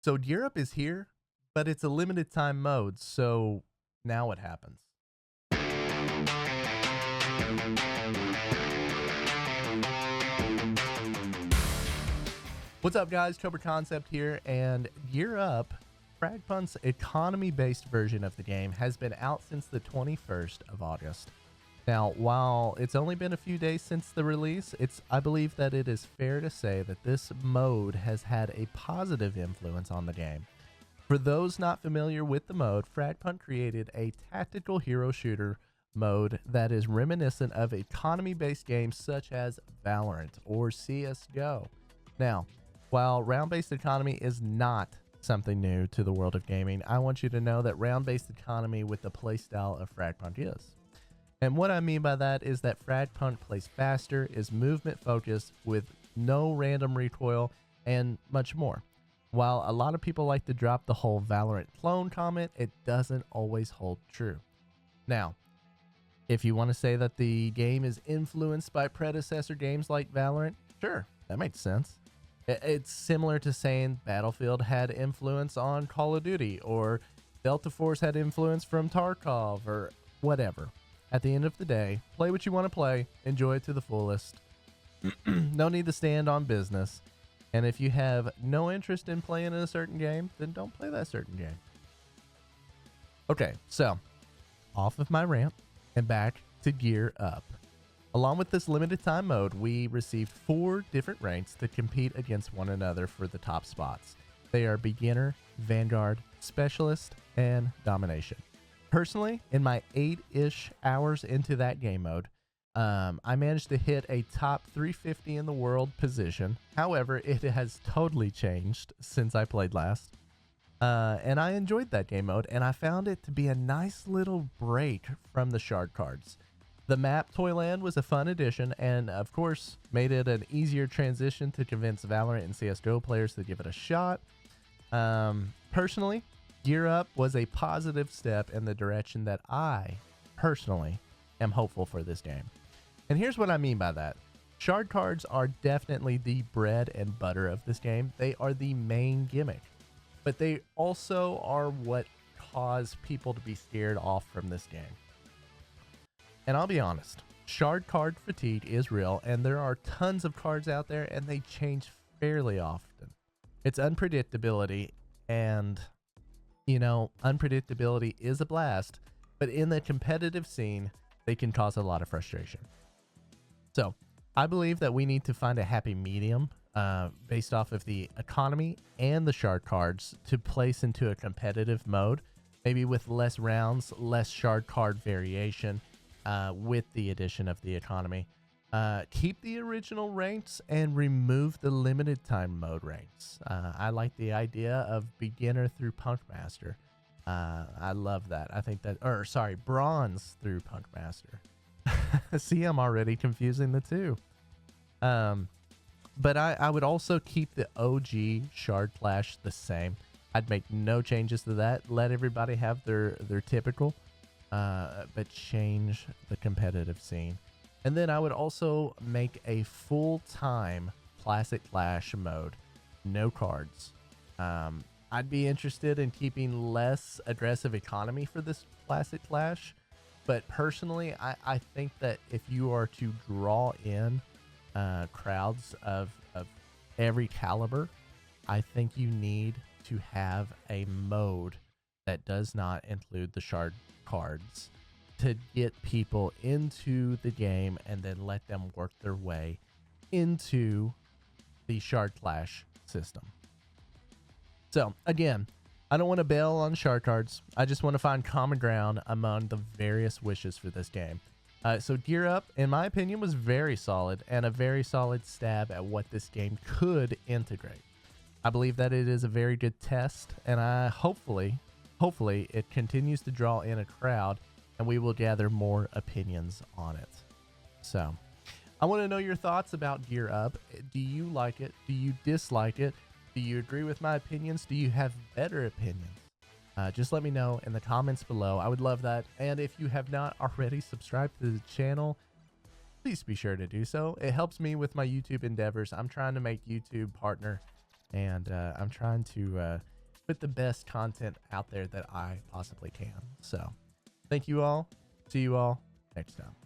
So Gear Up is here, but it's a limited time mode. So now what happens? What's up, guys? Cobra Concept here, and Gear Up, Fragpunk's economy-based version of the game, has been out since the 21st of August. Now, while it's only been a few days since the release, I believe that it is fair to say that this mode has had a positive influence on the game. For those not familiar with the mode, Fragpunk created a tactical hero shooter mode that is reminiscent of economy-based games such as Valorant or CSGO. Now, while round-based economy is not something new to the world of gaming, I want you to know that round-based economy with the playstyle of Fragpunk is. And what I mean by that is that Fragpunk plays faster, is movement focused with no random recoil, and much more. While a lot of people like to drop the whole Valorant clone comment, it doesn't always hold true. Now, if you want to say that the game is influenced by predecessor games like Valorant, sure, that makes sense. It's similar to saying Battlefield had influence on Call of Duty, or Delta Force had influence from Tarkov, or whatever. At the end of the day, play what you want to play, enjoy it to the fullest. No need to stand on business. And if you have no interest in playing a certain game, then don't play that certain game. Okay, so off of my rant and back to Gear Up. Along with this limited time mode, we received 4 different ranks to compete against one another for the top spots. They are Beginner, Vanguard, Specialist, and Domination. Personally, in my 8-ish hours into that game mode, I managed to hit a top 350 in the world position. However, it has totally changed since I played last. And I enjoyed that game mode, and I found it to be a nice little break from the shard cards. The map Toyland was a fun addition, and of course made it an easier transition to convince Valorant and CSGO players to give it a shot. Personally, Gear Up was a positive step in the direction that I, personally, am hopeful for this game. And here's what I mean by that. Shard cards are definitely the bread and butter of this game. They are the main gimmick. But they also are what cause people to be scared off from this game. And I'll be honest, shard card fatigue is real, and there are tons of cards out there, and they change fairly often. It's unpredictability, and you know, unpredictability is a blast, but in the competitive scene, they can cause a lot of frustration. So I believe that we need to find a happy medium based off of the economy and the shard cards to place into a competitive mode, maybe with less rounds, less shard card variation with the addition of the economy. Keep the original ranks and remove the limited time mode ranks. I like the idea of beginner through PunkMaster. I love that. I think that, or sorry, bronze through PunkMaster. See, I'm already confusing the two. But I would also keep the OG Shard Clash the same. I'd make no changes to that. Let everybody have their typical, but change the competitive scene. And then I would also make a full-time Classic Clash mode. No cards. I'd be interested in keeping less aggressive economy for this Classic Clash. But personally, I think that if you are to draw in crowds of every caliber, I think you need to have a mode that does not include the shard cards to get people into the game and then let them work their way into the Shard Clash system. So again, I don't want to bail on shard cards. I just want to find common ground among the various wishes for this game. So Gear Up, in my opinion, was very solid and a very solid stab at what this game could integrate. I believe that it is a very good test, and hopefully it continues to draw in a crowd, and we will gather more opinions on it. So I want to know your thoughts about Gear Up. Do you like it? Do you dislike it? Do you agree with my opinions? Do you have better opinions? Just let me know in the comments below. I would love that. And if you have not already subscribed to the channel, please be sure to do so. It helps me with my YouTube endeavors. I'm trying to make YouTube partner, and I'm trying to put the best content out there that I possibly can. So thank you all. See you all next time.